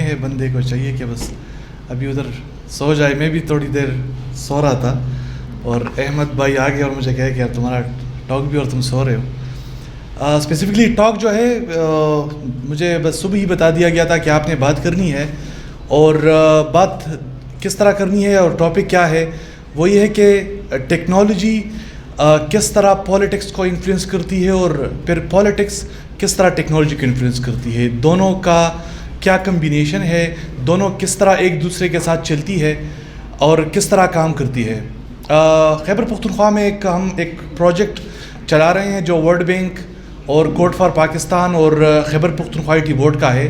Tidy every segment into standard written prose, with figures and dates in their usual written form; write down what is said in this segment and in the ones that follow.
ہے بندے کو چاہیے کہ بس ابھی ادھر سو جائے. میں بھی تھوڑی دیر سو رہا تھا اور احمد بھائی آ گئے اور مجھے کہا کہ یار تمہارا ٹاک بھی اور تم سو رہے ہو. اسپیسیفکلی ٹاک جو ہے مجھے بس صبح ہی بتا دیا گیا تھا کہ آپ نے بات کرنی ہے, اور بات کس طرح کرنی ہے اور ٹاپک کیا ہے. وہ یہ ہے کہ ٹیکنالوجی کس طرح پولیٹکس کو انفلوئنس کرتی ہے اور پھر پولیٹکس کس طرح ٹیکنالوجی کو انفلوئنس کرتی ہے, دونوں کا کیا کمبینیشن ہے, دونوں کس طرح ایک دوسرے کے ساتھ چلتی ہے اور کس طرح کام کرتی ہے. خیبر پختونخوا میں ہم ایک پروجیکٹ چلا رہے ہیں جو ورلڈ بینک اور کوڈ فار پاکستان اور Khyber Pakhtunkhwa I T board کا ہے,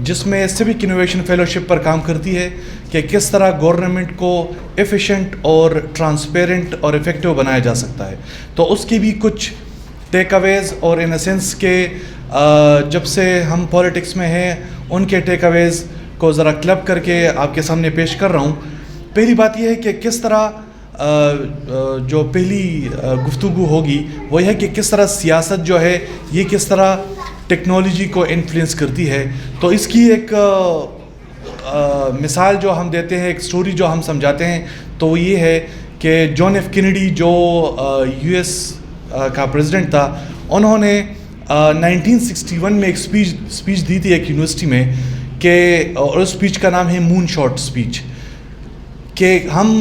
جس میں سوک انوویشن فیلوشپ پر کام کرتی ہے کہ کس طرح گورنمنٹ کو ایفیشینٹ اور ٹرانسپیرنٹ اور افیکٹو بنایا جا سکتا ہے. تو اس کی بھی کچھ ٹیک اویز اور ان اے سینس کہ جب سے ہم پولیٹکس میں ہیں ان کے ٹیک اویز کو ذرا کلب کر کے آپ کے سامنے پیش کر رہا ہوں. پہلی بات یہ ہے کہ کس طرح جو پہلی گفتگو ہوگی وہ یہ ہے کہ کس طرح سیاست جو ہے یہ کس طرح ٹیکنالوجی کو انفلوئنس کرتی ہے. تو اس کی ایک مثال جو ہم دیتے ہیں, ایک سٹوری جو ہم سمجھاتے ہیں, تو وہ یہ ہے کہ جان ایف کینیڈی جو یو ایس کا پریزیڈنٹ تھا, انہوں نے 1961 میں ایک اسپیچ دی تھی ایک یونیورسٹی میں کہ, اور اس اسپیچ کا نام ہے مون شاٹ اسپیچ, کہ ہم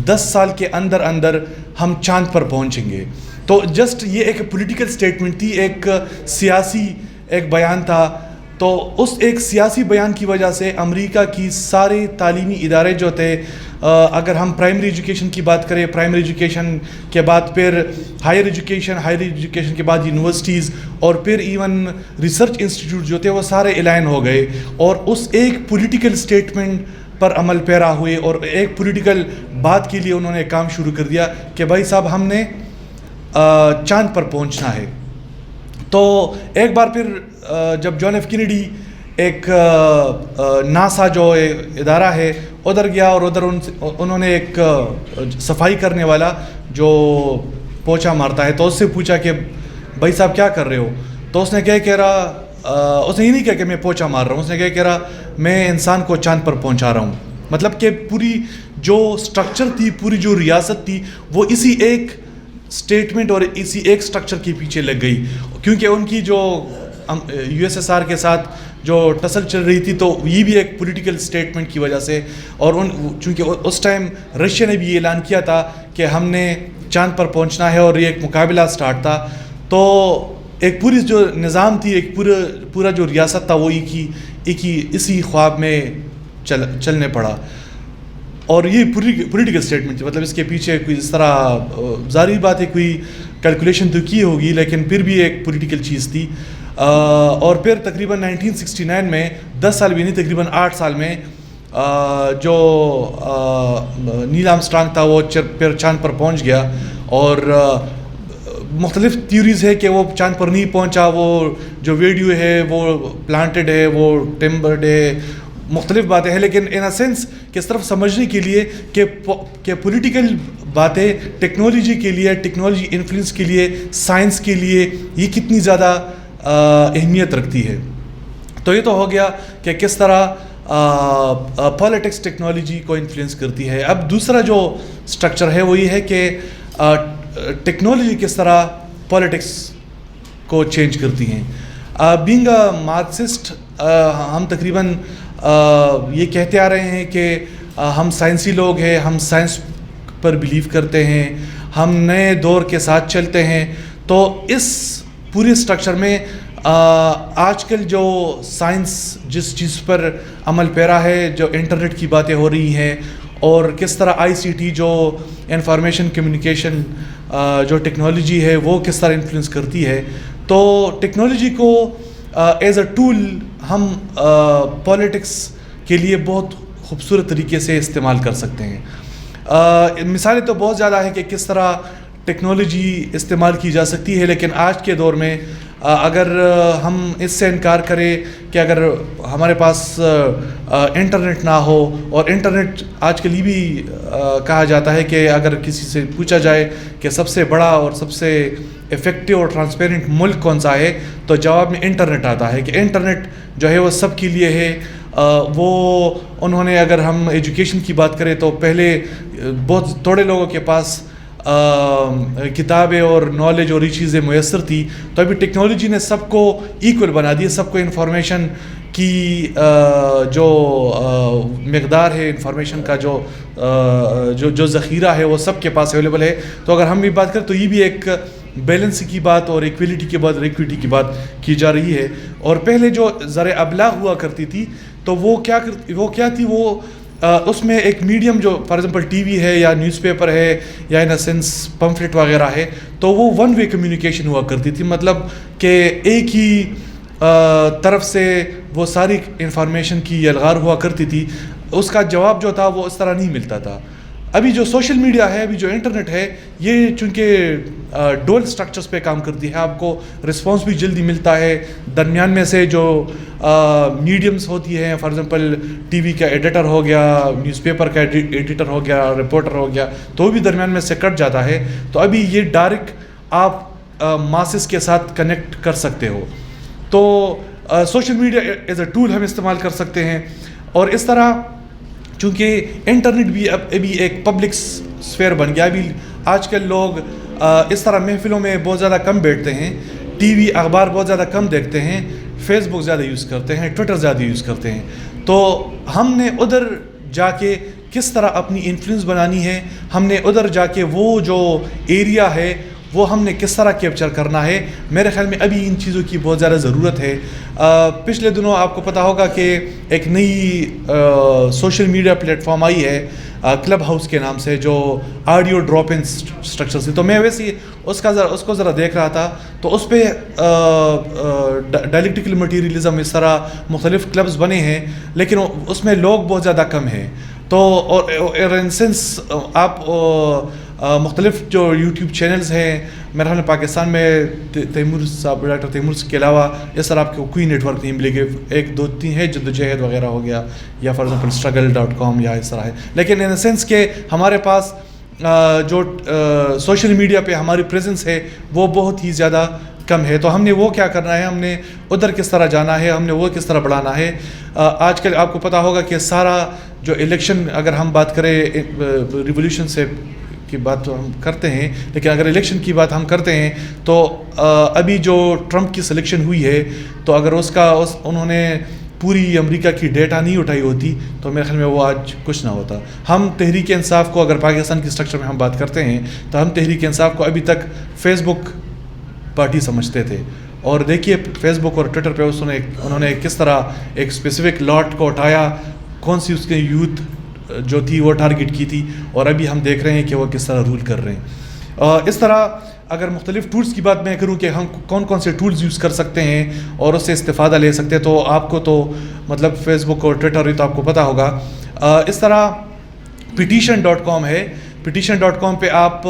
10 سال کے اندر اندر ہم چاند پر پہنچیں گے. تو جسٹ یہ ایک پولیٹیکل اسٹیٹمنٹ تھی, ایک سیاسی ایک بیان تھا. تو اس ایک سیاسی بیان کی وجہ سے امریکہ کی سارے تعلیمی ادارے جو تھے, اگر ہم پرائمری ایجوکیشن کی بات کریں, پرائمری ایجوکیشن کے بعد پھر ہائر ایجوکیشن کے بعد یونیورسٹیز اور پھر ایون ریسرچ انسٹیٹیوٹ جو تھے وہ سارے الائن ہو گئے اور اس ایک پولیٹیکل اسٹیٹمنٹ پر عمل پیرا ہوئے اور ایک پولیٹیکل بات کے لیے انہوں نے کام شروع کر دیا کہ بھائی صاحب ہم نے چاند پر پہنچنا ہے. تو ایک بار پھر جب جان ایف کینیڈی ایک ناسا جو ادارہ ہے ادھر گیا اور ادھر انہوں نے ایک صفائی کرنے والا جو پوچھا مارتا ہے تو اس سے پوچھا کہ بھائی صاحب کیا کر رہے ہو. تو اس نے کہہ رہا اس نے یہ نہیں کہا کہ میں پوچھا مار رہا ہوں, اس نے کہہ رہا میں انسان کو چاند پر پہنچا رہا ہوں. مطلب کہ پوری جو سٹرکچر تھی, پوری جو ریاست تھی, وہ اسی ایک سٹیٹمنٹ اور اسی ایک سٹرکچر کے پیچھے لگ گئی, کیونکہ ان کی جو یو ایس ایس آر کے ساتھ جو ٹسل چل رہی تھی تو یہ بھی ایک پولیٹیکل سٹیٹمنٹ کی وجہ سے, اور چونکہ اس ٹائم رشیا نے بھی یہ اعلان کیا تھا کہ ہم نے چاند پر پہنچنا ہے اور یہ ایک مقابلہ سٹارٹ تھا. تو ایک پوری جو نظام تھی, ایک پورا جو ریاست تھا وہ ایک ہی اسی خواب میں چلنے پڑا. اور یہ پولیٹیکل اسٹیٹمنٹ تھی, مطلب اس کے پیچھے کوئی اس طرح ظاہری بات ہے کوئی کیلکولیشن تو کی ہوگی لیکن پھر بھی ایک پولیٹیکل چیز تھی. اور پھر تقریباً 1969 میں 10 سال بھی نہیں, تقریباً 8 سال میں جو نیل آرمسٹرانگ تھا وہ پھر چاند پر پہنچ گیا. اور مختلف تھیوریز ہے کہ وہ چاند پر نہیں پہنچا, وہ جو ویڈیو ہے وہ پلانٹڈ ہے, وہ ٹمبرڈ ہے, مختلف باتیں ہیں, لیکن ان اے سینس کس طرف سمجھنے کے لیے کہ پولیٹیکل باتیں ٹیکنالوجی کے لیے, ٹیکنالوجی انفلوئنس کے لیے, سائنس کے لیے یہ کتنی زیادہ اہمیت رکھتی ہے. تو یہ تو ہو گیا کہ کس طرح پالیٹکس ٹیکنالوجی کو انفلوئنس کرتی ہے. اب دوسرا جو سٹرکچر ہے وہ یہ ہے کہ ٹیکنالوجی کس طرح پالیٹکس کو چینج کرتی ہیں. بینگ اے مارکسسٹ ہم تقریباً یہ کہتے آ رہے ہیں کہ ہم سائنسی لوگ ہیں, ہم سائنس پر بلیو کرتے ہیں, ہم نئے دور کے ساتھ چلتے ہیں. تو اس پورے سٹرکچر میں آج کل جو سائنس جس چیز پر عمل پیرا ہے, جو انٹرنیٹ کی باتیں ہو رہی ہیں اور کس طرح آئی سی ٹی جو انفارمیشن کمیونیکیشن جو ٹیکنالوجی ہے وہ کس طرح انفلوئنس کرتی ہے. تو ٹیکنالوجی کو ایز اے ٹول ہم پالیٹکس کے لیے بہت خوبصورت طریقے سے استعمال کر سکتے ہیں. مثالیں تو بہت زیادہ ہیں کہ کس طرح ٹیکنالوجی استعمال کی جا سکتی ہے, لیکن آج کے دور میں اگر ہم اس سے انکار کریں کہ اگر ہمارے پاس انٹرنیٹ نہ ہو, اور انٹرنیٹ آج کل یہ بھی کہا جاتا ہے کہ اگر کسی سے پوچھا جائے کہ سب سے بڑا اور سب سے افیکٹو اور ٹرانسپیرنٹ ملک کون سا ہے, تو جواب میں انٹرنیٹ آتا ہے کہ انٹرنیٹ جو ہے وہ سب کے لیے ہے. وہ انہوں نے, اگر ہم ایجوکیشن کی بات کریں تو پہلے بہت تھوڑے لوگوں کے پاس کتابیں اور نالج اور یہ چیزیں میسر تھی, تو ابھی ٹیکنالوجی نے سب کو ایکول بنا دیا, سب کو انفارمیشن کی جو مقدار ہے, انفارمیشن کا جو ذخیرہ ہے وہ سب کے پاس اویلیبل ہے. تو اگر ہم بھی بات کریں تو یہ بھی ایک بیلنس کی بات اور ایکویلٹی کی بات اور ایکویٹی کی بات کی جا رہی ہے. اور پہلے جو ذرائع ابلاغ ہوا کرتی تھی تو وہ کیا تھی, وہ اس میں ایک میڈیم جو فار ایگزامپل ٹی وی ہے یا نیوز پیپر ہے یا ان اے سینس پمفلٹ وغیرہ ہے, تو وہ ون وے کمیونیکیشن ہوا کرتی تھی, مطلب کہ ایک ہی طرف سے وہ ساری انفارمیشن کی الغار ہوا کرتی تھی, اس کا جواب جو تھا وہ اس طرح نہیں ملتا تھا. ابھی جو سوشل میڈیا ہے, ابھی جو انٹرنیٹ ہے, یہ چونکہ ڈول سٹرکچرز پہ کام کرتی ہے, آپ کو رسپانس بھی جلدی ملتا ہے. درمیان میں سے جو میڈیمز ہوتی ہیں, فار ایگزامپل ٹی وی کا ایڈیٹر ہو گیا, نیوز پیپر کا ایڈیٹر ہو گیا, رپورٹر ہو گیا, تو وہ بھی درمیان میں سے کٹ جاتا ہے. تو ابھی یہ ڈائریکٹ آپ ماسز کے ساتھ کنیکٹ کر سکتے ہو. تو social media as a tool ہم استعمال کر سکتے ہیں. اور اس طرح چونکہ انٹرنیٹ بھی ابھی ایک پبلک سفیر بن گیا, ابھی آج کل لوگ اس طرح محفلوں میں بہت زیادہ کم بیٹھتے ہیں, ٹی وی اخبار بہت زیادہ کم دیکھتے ہیں, فیس بک زیادہ یوز کرتے ہیں, ٹویٹر زیادہ یوز کرتے ہیں. تو ہم نے ادھر جا کے کس طرح اپنی انفلوئنس بنانی ہے, ہم نے ادھر جا کے وہ جو ایریا ہے وہ ہم نے کس طرح کیپچر کرنا ہے. میرے خیال میں ابھی ان چیزوں کی بہت زیادہ ضرورت ہے. پچھلے دنوں آپ کو پتہ ہوگا کہ ایک نئی سوشل میڈیا پلیٹ فارم آئی ہے کلب ہاؤس کے نام سے, جو آڈیو ڈراپ ان اسٹرکچر سے. تو میں ویسے ہی اس کو ذرا دیکھ رہا تھا, تو اس پہ ڈائلیکٹیکل مٹیریلزم اس طرح مختلف کلبز بنے ہیں, لیکن اس میں لوگ بہت زیادہ کم ہیں. تو اور ان سینس آپ مختلف جو یوٹیوب چینلز ہیں, میرے خیال میں پاکستان میں تیمور صاحب, ڈاکٹر تیمور کے علاوہ اس طرح آپ کو کوئی نیٹ ورک نہیں ملے گی. 1-2-3 ہے, جدوجہد وغیرہ ہو گیا, یا فار ایگزامپل struggle.com یا اس طرح ہے. لیکن ان سینس کہ ہمارے پاس جو سوشل میڈیا پہ ہماری پریزنس ہے وہ بہت ہی زیادہ کم ہے. تو ہم نے وہ کیا کرنا ہے, ہم نے ادھر کس طرح جانا ہے, ہم نے وہ کس طرح بڑھانا ہے. آج کل آپ کو پتہ ہوگا کہ سارا جو الیکشن, اگر ہم بات کریں ریولیوشن سے کی بات تو ہم کرتے ہیں, لیکن اگر الیکشن کی بات ہم کرتے ہیں تو ابھی جو ٹرمپ کی سلیکشن ہوئی ہے, تو اگر انہوں نے پوری امریکہ کی ڈیٹا نہیں اٹھائی ہوتی تو میرے خیال میں وہ آج کچھ نہ ہوتا. ہم تحریک انصاف کو, اگر پاکستان کی سٹرکچر میں ہم بات کرتے ہیں, تو ہم تحریک انصاف کو ابھی تک فیس بک پارٹی سمجھتے تھے. اور دیکھیے فیس بک اور ٹویٹر پہ انہوں نے کس طرح ایک اسپیسیفک لاٹ کو اٹھایا, کون سی اس کے یوتھ جو تھی وہ ٹارگٹ کی تھی, اور ابھی ہم دیکھ رہے ہیں کہ وہ کس طرح رول کر رہے ہیں. اس طرح اگر مختلف ٹولز کی بات میں کروں کہ ہم کون سے ٹولز یوز کر سکتے ہیں اور اس سے استفادہ لے سکتے ہیں, تو آپ کو تو مطلب فیس بک اور ٹویٹر یہ تو آپ کو پتہ ہوگا. اس طرح petition.com ہے, petition.com پہ آپ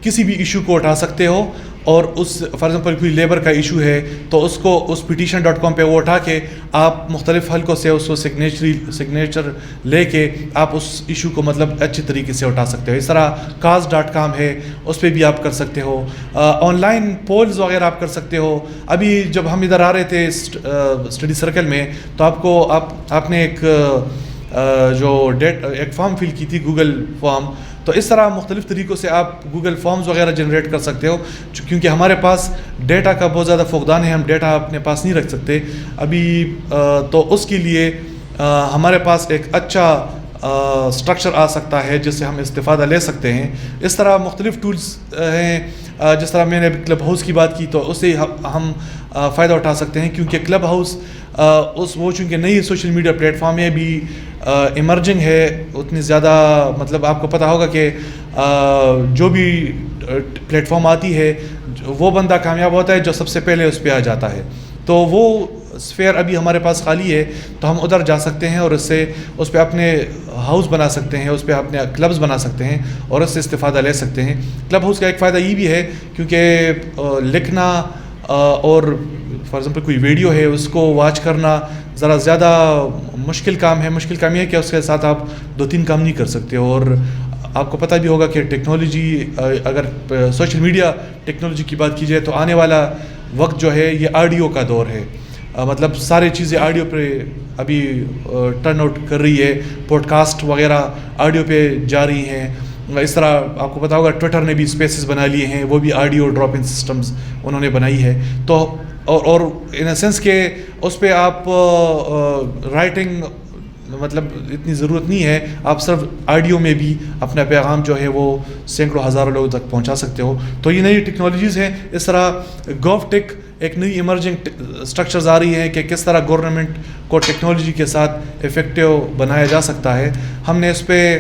کسی بھی ایشو کو اٹھا سکتے ہو, اور اس فار ایگزامپل کوئی لیبر کا ایشو ہے تو اس کو اس petition.com پہ وہ اٹھا کے آپ مختلف حلقوں سے اس کو سگنیچر لے کے آپ اس ایشو کو مطلب اچھے طریقے سے اٹھا سکتے ہو. اس طرح cause.com ہے, اس پہ بھی آپ کر سکتے ہو. آن لائن پولز وغیرہ آپ کر سکتے ہو. ابھی جب ہم ادھر آ رہے تھے اسٹڈی سرکل میں, تو آپ نے ایک ایک فارم فل کی تھی, گوگل فارم. تو اس طرح مختلف طریقوں سے آپ گوگل فارمز وغیرہ جنریٹ کر سکتے ہو, کیونکہ ہمارے پاس ڈیٹا کا بہت زیادہ فقدان ہے, ہم ڈیٹا اپنے پاس نہیں رکھ سکتے ابھی. تو اس کے لیے ہمارے پاس ایک اچھا اسٹرکچر آ سکتا ہے جس سے ہم استفادہ لے سکتے ہیں. اس طرح مختلف ٹولز ہیں, جس طرح میں نے کلب ہاؤس کی بات کی تو اس سے ہم فائدہ اٹھا سکتے ہیں, کیونکہ کلب ہاؤس وہ چونکہ نئی سوشل میڈیا پلیٹ فارم ہے, بھی ایمرجنگ ہے, اتنی زیادہ مطلب آپ کو پتہ ہوگا کہ جو بھی پلیٹ فارم آتی ہے وہ بندہ کامیاب ہوتا ہے جو سب سے پہلے اس پہ آ جاتا ہے. تو وہ اسفیئر ابھی ہمارے پاس خالی ہے, تو ہم ادھر جا سکتے ہیں اور اس پہ اپنے ہاؤس بنا سکتے ہیں, اس پہ اپنے کلبز بنا سکتے ہیں اور اس سے استفادہ لے سکتے ہیں. کلب ہاؤس کا ایک فائدہ یہ بھی ہے کیونکہ لکھنا اور فار ایگزامپل کوئی ویڈیو ہے اس کو واچ کرنا ذرا زیادہ مشکل کام ہے. مشکل کام یہ ہے کہ اس کے ساتھ آپ 2-3 کام نہیں کر سکتے. اور آپ کو پتہ بھی ہوگا کہ ٹیکنالوجی, اگر سوشل میڈیا ٹیکنالوجی کی بات کی جائے تو آنے والا وقت جو ہے یہ آڈیو کا دور ہے. مطلب ساری چیزیں آڈیو پہ ابھی ٹرن آؤٹ کر رہی ہے, پوڈ کاسٹ وغیرہ آڈیو پہ جا رہی ہیں. اس طرح آپ کو پتا ہوگا ٹویٹر نے بھی اسپیسز بنا لیے ہیں, وہ بھی آڈیو ڈراپ ان سسٹمز انہوں نے بنائی ہے. تو اور ان اے سینس کہ اس پہ آپ رائٹنگ مطلب اتنی ضرورت نہیں ہے, آپ صرف آڈیو میں بھی اپنا پیغام جو ہے وہ سینکڑوں ہزاروں لوگوں تک پہنچا سکتے ہو. تو یہ نئی ٹیکنالوجیز ہیں. اس طرح گوو ٹیک ایک نئی ایمرجنگ اسٹرکچرز آ رہی ہیں کہ کس طرح گورنمنٹ کو ٹیکنالوجی کے ساتھ افیکٹو بنایا جا سکتا ہے. ہم نے اس پہ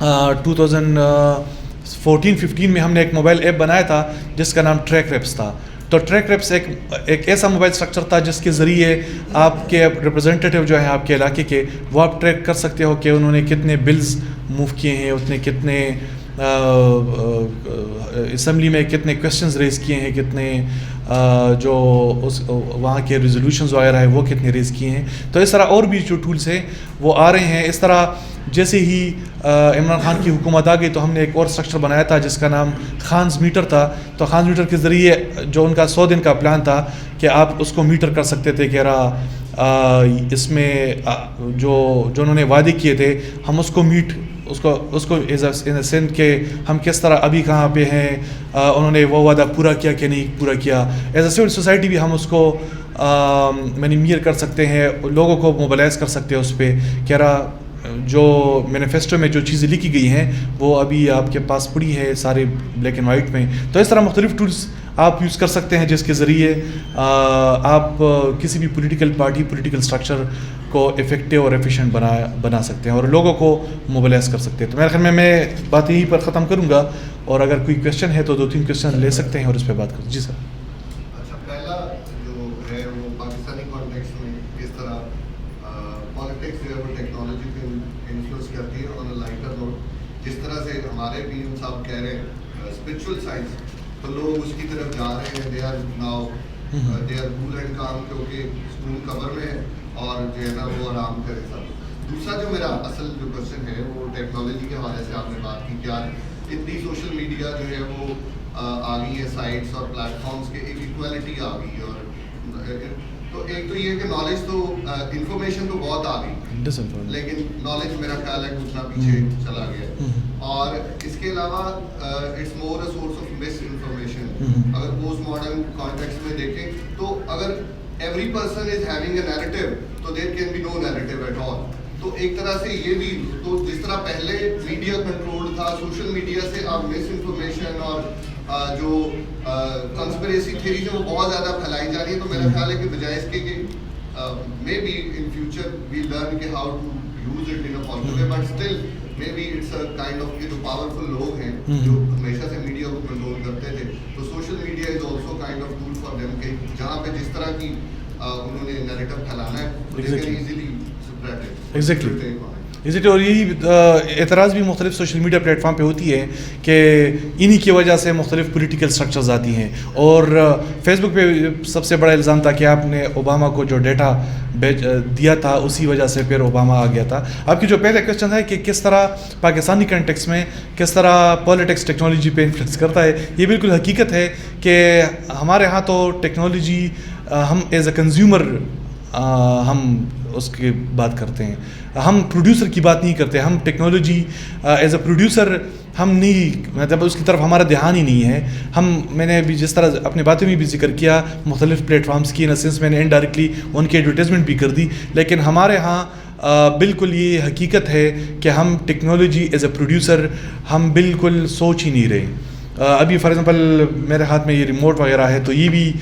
2014-15 میں ہم نے ایک موبائل ایپ بنایا تھا جس کا نام ٹریک ریپس تھا. تو ٹریک ریپس ایک ایسا موبائل اسٹرکچر تھا جس کے ذریعے آپ کے ریپرزینٹیٹیو جو ہیں آپ کے علاقے کے, وہ آپ ٹریک کر سکتے ہو کہ انہوں نے کتنے بلز موو کیے ہیں, اتنے کتنے اسمبلی میں کتنے کویشچنز ریز کیے ہیں, کتنے جو اس وہاں کے ریزولوشنز وغیرہ ہیں وہ کتنے ریز کیے ہیں. تو اس طرح اور بھی جو ٹولز ہیں وہ آ رہے ہیں. اس طرح جیسے ہی عمران خان کی حکومت آ گئی تو ہم نے ایک اور اسٹرکچر بنایا تھا جس کا نام خانز میٹر تھا. تو خانز میٹر کے ذریعے جو ان کا 100 دن کا پلان تھا کہ آپ اس کو میٹر کر سکتے تھے کہ اس میں جو انہوں نے وعدے کیے تھے ہم اس کو اس کو ایز اے سین کہ ہم کس طرح ابھی کہاں پہ ہیں, انہوں نے وہ وعدہ پورا کیا کہ نہیں پورا کیا. ایز اے سول سوسائٹی بھی ہم اس کو مینیمیئر کر سکتے ہیں, لوگوں کو موبلائز کر سکتے ہیں اس پہ کہ جو مینیفیسٹو میں جو چیزیں لکھی گئی ہیں وہ ابھی آپ کے پاس پڑی ہے سارے بلیک اینڈ وائٹ میں. تو اس طرح مختلف ٹولز آپ یوز کر سکتے ہیں جس کے ذریعے آپ کسی بھی پولیٹیکل پارٹی پولیٹیکل اسٹرکچر کو افیکٹو اور ایفیشینٹ بنا سکتے ہیں اور لوگوں کو موبلائز کر سکتے ہیں. تو میرے خیال میں بات یہیں پر ختم کروں گا, اور اگر کوئی کویشچن ہے تو 2-3 کویشچن لے سکتے ہیں اور اس پہ بات کریں. جی سر. اچھا, پہلا جو ہے وہ پاکستانی کانٹیکسٹ میں کس طرح پالیٹکس جو ہے وہ ٹیکنالوجی پہ انفلوئنس کرتی ہے. اور لائٹر نوٹ جس طرح سے ہمارے بھی صاحب کہہ رہے ہیں اسپرچل سائنس, تو لوگ اس کی طرف جا رہے ہیں. They are now they are cool and calm کیونکہ اسکول کور میں ہے اور جو ہے نا وہ آرام کرے سب. دوسرا جو میرا اصل جو کوشچن ہے وہ ٹیکنالوجی کے حوالے سے آپ نے بات کی, کیا اتنی سوشل میڈیا جو ہے وہ آ گئی ہے سائٹس اور پلیٹ فارمس کے, ایک ایکویلٹی آ گئی ہے. اور تو ایک تو یہ کہ نالج تو انفارمیشن تو بہت آ گئی لیکن نالج میرا خیال ہے کہ اتنا پیچھے چلا گیا. اور اس کے علاوہ it's more a source of misinformation. اگر پوسٹ ماڈرن کانٹیکسٹ میں دیکھیں تو اگر every person is having a narrative تو there can be no narrative at all. تو ایک طرح سے یہ بھی تو جس طرح پہلے میڈیا کنٹرول تھا, سوشل میڈیا سے اب مس انفارمیشن اور جو کنسپریسی تھیریز ہیں وہ بہت زیادہ پھیلائی جا رہی ہیں. تو میرا خیال ہے کہ بجائے اس کے کہ may be in future we learn کہ how to use it in a positive way, but still may be it's a kind of کہ جو پاورفل لوگ ہیں جو ہمیشہ سے میڈیا کو کنٹرول کرتے تھے, تو social media is also kind of tool for them کہ جہاں پہ جس طرح کی انہوں نے نیریٹو پھیلانا ہے ایزیلی ایگزیکٹلی. اور یہی اعتراض بھی مختلف سوشل میڈیا پلیٹ فارم پہ ہوتی ہے کہ انہی کی وجہ سے مختلف پولیٹیکل اسٹرکچرز آتی ہیں. اور فیس بک پہ سب سے بڑا الزام تھا کہ آپ نے اوباما کو جو ڈیٹا دیا تھا اسی وجہ سے پھر اوباما آ گیا تھا. آپ کی جو پہلا کویشچن ہے کہ کس طرح پاکستانی کنٹیکس میں کس طرح پالیٹکس ٹیکنالوجی پہ انفلوئنس کرتا ہے, یہ بالکل حقیقت ہے کہ ہمارے ہاں تو ٹیکنالوجی ہم ایز اے کنزیومر ہم اس کی بات کرتے ہیں, ہم پروڈیوسر کی بات نہیں کرتے. ہم ٹیکنالوجی ایز اے پروڈیوسر ہم نہیں, مطلب اس کی طرف ہمارا دھیان ہی نہیں ہے. میں نے بھی جس طرح اپنے باتوں میں بھی ذکر کیا مختلف پلیٹ فارمس کی, ان سینس میں نے انڈائریکٹلی ان کی ایڈورٹیزمنٹ بھی کر دی, لیکن ہمارے ہاں بالکل یہ حقیقت ہے کہ ہم ٹیکنالوجی ایز اے پروڈیوسر ہم بالکل سوچ ہی نہیں رہے. ابھی فار ایگزامپل میرے ہاتھ میں یہ ریموٹ وغیرہ ہے, تو یہ بھی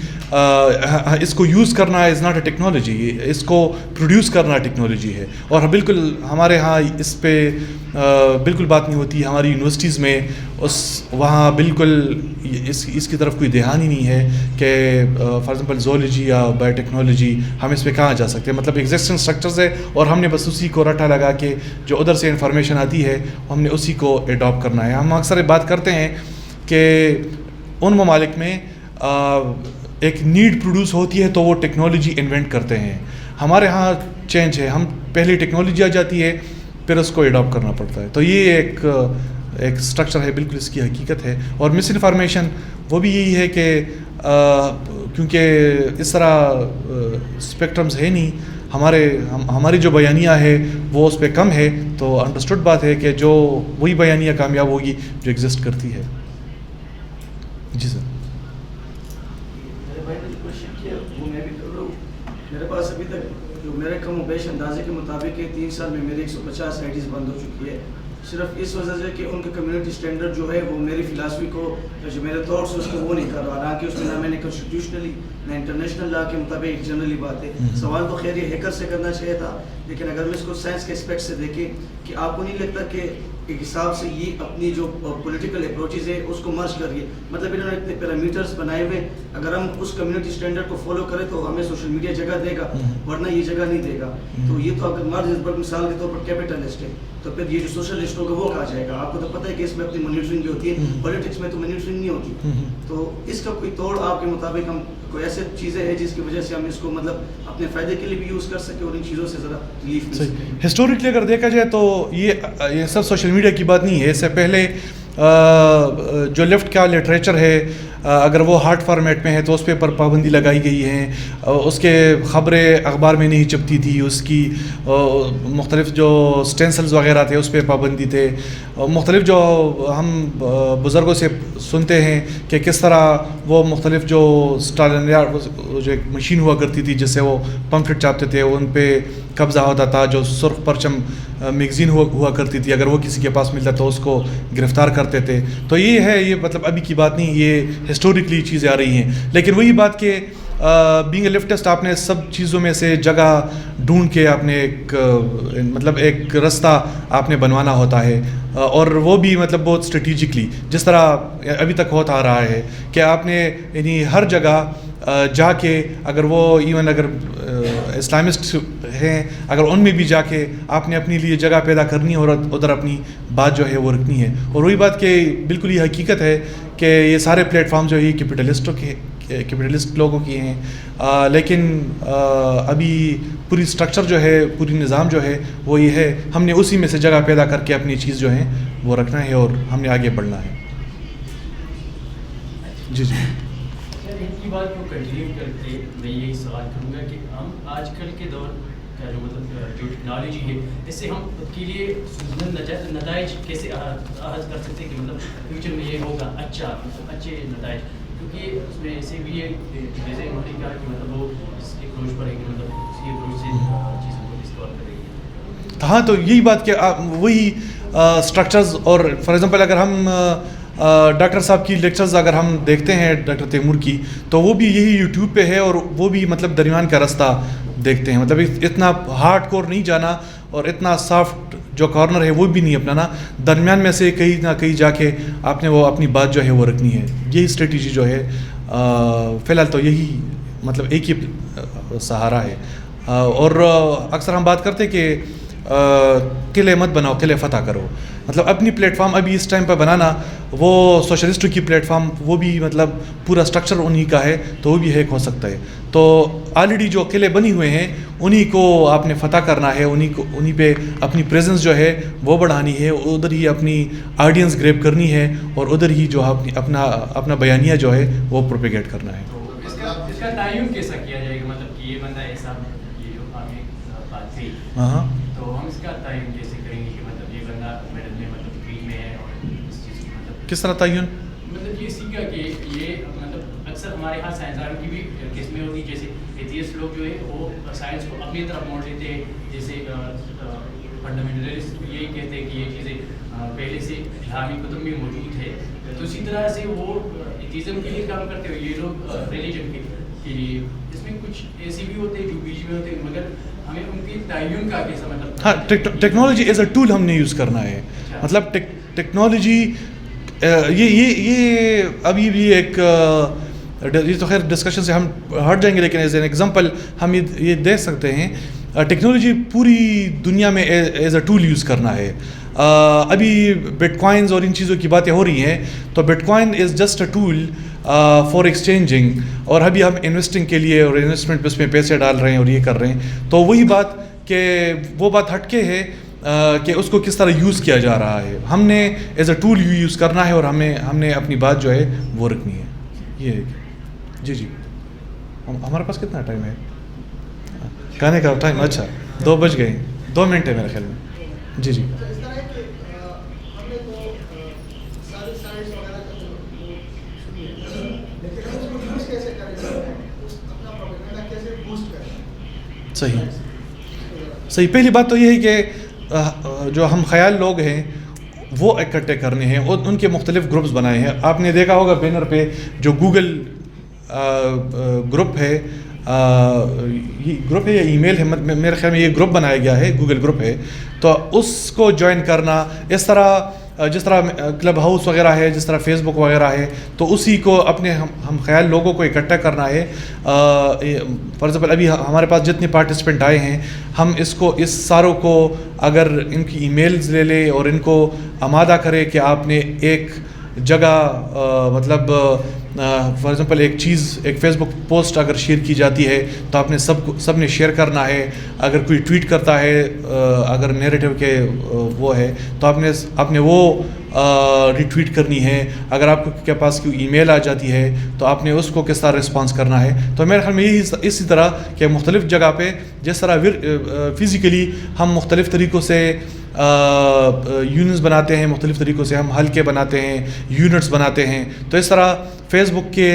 اس کو یوز کرنا از ناٹ اے ٹیکنالوجی, اس کو پروڈیوس کرنا ٹیکنالوجی ہے. اور بالکل ہمارے ہاں اس پہ بالکل بات نہیں ہوتی. ہماری یونیورسٹیز میں وہاں بالکل اس کی طرف کوئی دھیان ہی نہیں ہے کہ فار ایگزامپل زولوجی یا بایو ٹیکنالوجی ہم اس پہ کہاں جا سکتے ہیں. مطلب ایگزسٹنگ اسٹرکچرز ہے اور ہم نے بس اسی کو رٹا لگا کے جو ادھر سے انفارمیشن آتی ہے ہم نے اسی کو اڈاپٹ کرنا ہے. ہم اکثر بات کرتے ہیں کہ ان ممالک میں ایک نیڈ پروڈیوس ہوتی ہے تو وہ ٹیکنالوجی انوینٹ کرتے ہیں. ہمارے ہاں چینج ہے, ہم پہلے ٹیکنالوجی آ جاتی ہے پھر اس کو اڈاپٹ کرنا پڑتا ہے. تو یہ ایک اسٹرکچر ہے, بالکل اس کی حقیقت ہے. اور مس انفارمیشن وہ بھی یہی ہے کہ کیونکہ اس طرح اسپیکٹرمز ہے نہیں، ہماری جو بیانیہ ہے وہ اس پہ کم ہے، تو انڈرسٹوڈ بات ہے کہ جو وہی بیانیہ کامیاب ہوگی جو ایگزسٹ کرتی ہے. جی سر. میرے پاس ابھی تک جو میرے کم و بیش اندازے کے مطابق 3 سال میں میری 150 آئی بند ہو چکی ہے، صرف اس وجہ سے کہ ان کا کمیونٹی اسٹینڈرڈ جو ہے وہ میری فلاسفی کو، جو میرے تھاٹس اس کو وہ نہیں کر رہا، حالانکہ اس میں نہ میں نے کنسٹیٹیوشنلی نہ انٹرنیشنل لا کے مطابق ایک جنرلی بات ہے. سوال تو خیر یہ ہیکر سے کرنا چاہیے تھا، لیکن اگر میں اس کو سائنس کے اسپیکٹ سے دیکھیں کہ آپ کو نہیں لگتا کہ ایک حساب سے یہ اپنی جو پولیٹیکل اپروچز ہے اس کو مرج کریے، مطلب انہوں نے اتنے پیرامیٹرز بنائے ہوئے، اگر ہم اس کمیونٹی اسٹینڈرڈ کو فالو کریں تو ہمیں سوشل میڈیا جگہ دے گا، ورنہ یہ جگہ نہیں دے گا. تو یہ تو اگر مرج پر مثال کے طور پر کیپیٹلسٹ ہے تو پھر یہ جو سوشلسٹ ہوگا وہ کہا جائے گا. آپ کو تو پتہ ہے کہ اس میں اپنی مانیٹرنگ جو ہوتی ہے، پولیٹکس میں تو مانیٹرنگ نہیں ہوتی. تو اس کا کوئی توڑ آپ کے مطابق ہم کوئی ایسے چیزیں ہیں جس کی وجہ سے ہم اس کو مطلب اپنے فائدے کے لیے بھی یوز کر سکیں اور ان چیزوں سے ذرا ریلیف مل سکے؟ ہسٹورکلی اگر دیکھا جائے تو یہ سب سوشل میڈیا کی بات نہیں ہے. اس سے پہلے جو لیفٹ کا لٹریچر ہے اگر وہ ہارڈ فارمیٹ میں ہے تو اس پہ پر پابندی لگائی گئی ہے. اس کے خبریں اخبار میں نہیں چھپتی تھی، اس کی مختلف جو اسٹینسلز وغیرہ تھے اس پہ پابندی تھے. مختلف جو ہم بزرگوں سے سنتے ہیں کہ کس طرح وہ مختلف جو جو ایک مشین ہوا کرتی تھی جس سے وہ پمفلٹ چھاپتے تھے، ان پہ قبضہ ہوتا تھا. جو سرخ پرچم میگزین ہوا کرتی تھی، اگر وہ کسی کے پاس ملتا تو اس کو گرفتار کرتے تھے. تو یہ ہے، یہ مطلب ابھی کی بات نہیں، یہ ہسٹورکلی چیزیں آ رہی ہیں. لیکن وہی بات کہ بینگ اے لیفٹسٹ آپ نے سب چیزوں میں سے جگہ ڈھونڈ کے آپ نے ایک مطلب ایک رستہ آپ نے بنوانا ہوتا ہے، اور وہ بھی مطلب بہت اسٹریٹجکلی، جس طرح ابھی تک ہوتا آ رہا ہے کہ آپ نے یعنی ہر جگہ جا کے، اگر وہ ایون اگر اسلامسٹ ہیں اگر ان میں بھی جا کے آپ نے اپنے لیے جگہ پیدا کرنی ہے اور ادھر اپنی بات جو ہے وہ رکھنی ہے. اور وہی بات کہ بالکل یہ حقیقت ہے کہ یہ سارے پلیٹ فارم جو ہے کیپٹلسٹ لوگوں کی ہیں، لیکن ابھی پوری اسٹرکچر جو ہے، پوری نظام جو ہے وہ یہ ہے، ہم نے اسی میں سے جگہ پیدا کر کے اپنی چیز جو ہے وہ رکھنا ہے اور ہم نے آگے بڑھنا ہے. جی جی. ان کی بات کو کنٹینیو کرتے میں یہی سوال کروں گا کہ ہم آج کل کے دور کا جو مطلب جو ٹیکنالوجی ہے اس سے ہم خود کے لیے نتائج کیسے احاطہ کر سکتے ہیں کہ مطلب فیوچر میں یہ ہوگا اچھے نتائج، کیونکہ اس میں ایسے بھی ہے جیسے انہوں نے کہا کہ مطلب وہ اس کے اپروچ پر ہے کہ مطلب اسی اپروچ سے چیزوں کو ڈسکور کرے گی. ہاں تو یہی بات کہ وہی اسٹرکچرز، اور فار ایگزامپل اگر ہم ڈاکٹر صاحب کی لیکچرز اگر ہم دیکھتے ہیں ڈاکٹر تیمور کی، تو وہ بھی یہی یوٹیوب پہ ہے اور وہ بھی مطلب درمیان کا رستہ دیکھتے ہیں، مطلب اتنا ہارڈ کور نہیں جانا اور اتنا سافٹ جو کارنر ہے وہ بھی نہیں اپنانا، درمیان میں سے کہیں نہ کہیں جا کے آپ نے وہ اپنی بات جو ہے وہ رکھنی ہے. یہی اسٹریٹجی جو ہے فی الحال تو یہی مطلب ایک ہی سہارا ہے. اور اکثر ہم بات کرتے کہ قلعے مت بناؤ، قلعے فتح کرو. مطلب اپنی پلیٹ فارم ابھی اس ٹائم پہ بنانا، وہ سوشلسٹ کی پلیٹ فارم وہ بھی مطلب پورا اسٹرکچر انہی کا ہے تو وہ بھی ہیک ہو سکتا ہے. تو آلریڈی جو قلعے بنی ہوئے ہیں انہی کو آپ نے فتح کرنا ہے، انہی پہ اپنی پریزنس جو ہے وہ بڑھانی ہے، ادھر ہی اپنی آڈینس گریب کرنی ہے اور ادھر ہی جو اپنا بیانیہ جو ہے وہ پروپیگیٹ کرنا ہے. اس کا تعین کیسا کیا جائے گا، مطلب کہ یہ بندہ ایسا، یہ جو آپ نے بات کی، ہاں تو ہم اس کا تعین کیسے کریں گے کہ مطلب یہ بندہ میڈل میں مطلب فیلڈ میں ہے اور اس چیز کی مطلب کس طرح تعین؟ مطلب یہ سیکھا کہ یہ مطلب اکثر ہمارے ہاں سائنسدانوں کی بھی قسمیں ہوتی ہیں، جیسے ایتھیسٹ لوگ جو ہے وہ سائنس کو اپنی طرف موڑ لیتے ہیں، جیسے فنڈامنٹلسٹ یہی کہتے ہیں کہ یہ چیزیں پہلے سے اسلامی کتب میں موجود ہے. تو اسی طرح سے وہ ایتھیزم کے لیے کام کرتے ہوئے یہ لوگ ریلیجن کے لیے، اس میں کچھ ایسے بھی ہوتے ہیں جو بیچ میں ہوتے ہیں، مگر ہمیں ان کی تعین کا کیسا مطلب؟ ہاں، ٹیکنالوجی ایز اے ٹول ہم نے یوز کرنا ہے. مطلب ٹیکنالوجی یہ ابھی بھی ایک، یہ تو خیر ڈسکشن سے ہم ہٹ جائیں گے، لیکن ایز این ایگزامپل ہم یہ دیکھ سکتے ہیں ٹیکنالوجی پوری دنیا میں ایز اے ٹول یوز کرنا ہے. ابھی بٹ کوائنز اور ان چیزوں کی باتیں ہو رہی ہیں، تو bitcoin is just a tool for exchanging, اور ابھی ہم انویسٹنگ کے لیے اور انویسٹمنٹ پہ اس میں پیسے ڈال رہے ہیں اور یہ کر رہے ہیں. تو وہی بات کہ وہ بات ہٹ کے ہے کہ اس کو کس طرح یوز کیا جا رہا ہے. ہم نے ایز اے ٹول یوز کرنا ہے اور ہم نے اپنی بات جو ہے وہ رکھنی ہے. یہ ہے. جی جی. ہمارے پاس کتنا ٹائم ہے کھانے کا ٹائم؟ اچھا 2 بج گئے, 2 منٹ ہے میرے خیال میں. جی جی. اس طرح ہے کہ ہم نے تو سارے سائنس وغیرہ کا تو سنی ہے, لیکن ہم اس کو یوز کیسے کریں, اپنا پروپیگنڈا کیسے بوسٹ کریں؟ صحیح. پہلی بات تو یہ ہے کہ جو ہم خیال لوگ ہیں وہ اکٹھے کرنے ہیں, اور ان کے مختلف گروپس بنائے ہیں. آپ نے دیکھا ہوگا بینر پہ جو گوگل گروپ ہے, یہ گروپ ہے یا ای میل ہے, میرے خیال میں یہ گروپ بنایا گیا ہے, گوگل گروپ ہے, تو اس کو جوائن کرنا. اس طرح جس طرح کلب ہاؤس وغیرہ ہے, جس طرح فیس بک وغیرہ ہے, تو اسی کو اپنے ہم خیال لوگوں کو اکٹھا کرنا ہے. فار ایگزامپل ابھی ہمارے پاس جتنے پارٹیسپینٹ آئے ہیں, ہم اس ساروں کو اگر ان کی ای میلز لے لیں اور ان کو آمادہ کرے کہ آپ نے ایک جگہ مطلب فار ایگزامپل ایک چیز, ایک فیس بک پوسٹ اگر شیئر کی جاتی ہے تو آپ نے سب نے شیئر کرنا ہے. اگر کوئی ٹویٹ کرتا ہے, اگر نیریٹو کے وہ ہے, تو آپ نے وہ ریٹویٹ کرنی ہے. اگر آپ کے پاس کوئی ای میل آ جاتی ہے تو آپ نے اس کو کس طرح رسپانس کرنا ہے. تو میرے خیال میں یہی اسی طرح کہ مختلف جگہ پہ جس طرح فزیکلی ہم مختلف طریقوں سے یونٹس بناتے ہیں, مختلف طریقوں سے ہم حلقے بناتے ہیں, یونٹس بناتے ہیں, تو اس طرح فیس بک کے,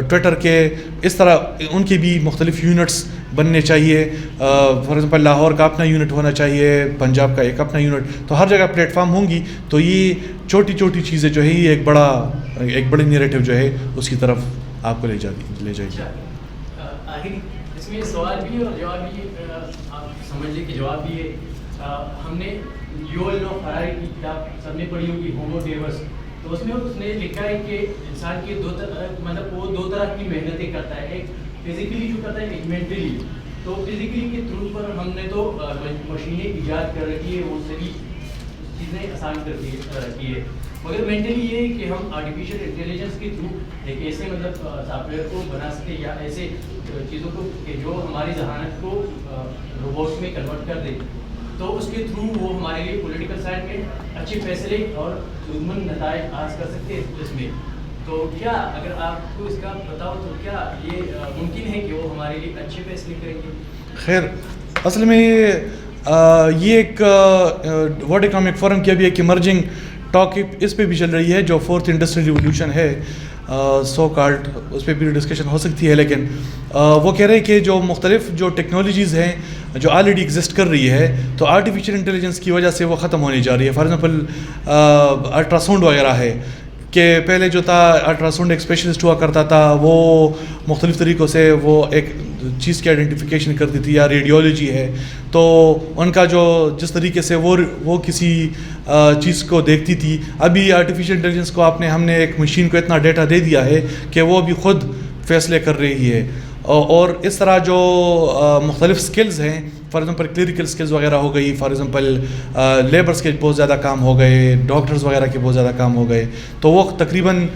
ٹویٹر کے, اس طرح ان کے بھی مختلف یونٹس بننے چاہیے. فار ایگزامپل لاہور کا اپنا یونٹ ہونا چاہیے, پنجاب کا ایک اپنا یونٹ, تو ہر جگہ پلیٹ فارم ہوں گی. تو یہ چھوٹی چھوٹی چیزیں جو ہے یہ ایک بڑی نیریٹو جو ہے اس کی طرف آپ کو لے جائے گی. آخر اس میں سوال بھی اور جواب بھی, آپ سمجھ لیں کہ جواب بھی ہے. ہم نے یوول نو فراری کی کتاب سب نے پڑھی ہوگی, ہومو ڈیورس. تو اس نے لکھا ہے کہ انسان کے مطلب وہ 2 طرح کی محنتیں کرتا ہے, ایک فزیکلی جو کرتا ہے, ایک مینٹلی. تو فزیکلی کے تھرو پر ہم نے تو مشینیں ایجاد کر رکھی ہے, وہ سبھی چیزیں آسان کر رکھی ہے. مگر مینٹلی یہ ہے کہ ہم آرٹیفیشیل انٹیلیجنس کے تھرو ایک ایسے مطلب سافٹ ویئر کو بنا سکتے, یا ایسے چیزوں کو کہ جو ہماری ذہانت کو روبوٹس میں کنورٹ کر دے. تو اس کے تھرو وہ ہمارے لیے پولیٹیکل سائڈ میں اچھے فیصلے اور سودمند نتائج حاصل کر سکتے ہیں اس میں. تو کیا اگر آپ کو اس کا بتاؤ تو کیا یہ ممکن ہے کہ وہ ہمارے لیے اچھے فیصلے کریں گے؟ خیر, اصل میں یہ ایک ورلڈ اکنامک فورم کی ابھی ایک ایمرجنگ ٹاک اس پہ بھی چل رہی ہے, جو 4th انڈسٹریل ریولیوشن ہے سو کالڈ, اس پہ بھی ڈسکشن ہو سکتی ہے. لیکن وہ کہہ رہے ہیں کہ جو مختلف جو ٹیکنالوجیز ہیں جو آلریڈی ایگزسٹ کر رہی ہے, تو آرٹیفیشیل انٹیلیجنس کی وجہ سے وہ ختم ہونے جا رہی ہے. فار ایگزامپل الٹرا ساؤنڈ وغیرہ ہے, کہ پہلے جو تھا الٹرا ساؤنڈ ایک اسپیشلسٹ ہوا کرتا تھا, وہ مختلف طریقوں سے وہ ایک چیز کی آئیڈینٹیفیکیشن کرتی تھی, یا ریڈیولوجی ہے, تو ان کا جو جس طریقے سے وہ کسی چیز کو دیکھتی تھی. ابھی آرٹیفیشیل انٹیلیجنس کو ہم نے ایک مشین کو اتنا ڈیٹا دے دیا ہے کہ وہ ابھی خود فیصلے کر رہی ہے. اور اس طرح جو مختلف سکلز ہیں, فار ایگزامپل کلیریکل سکلز وغیرہ ہو گئی, فار ایگزامپل لیبرس کے بہت زیادہ کام ہو گئے, ڈاکٹرز وغیرہ کے بہت زیادہ کام ہو گئے, تو وہ تقریباً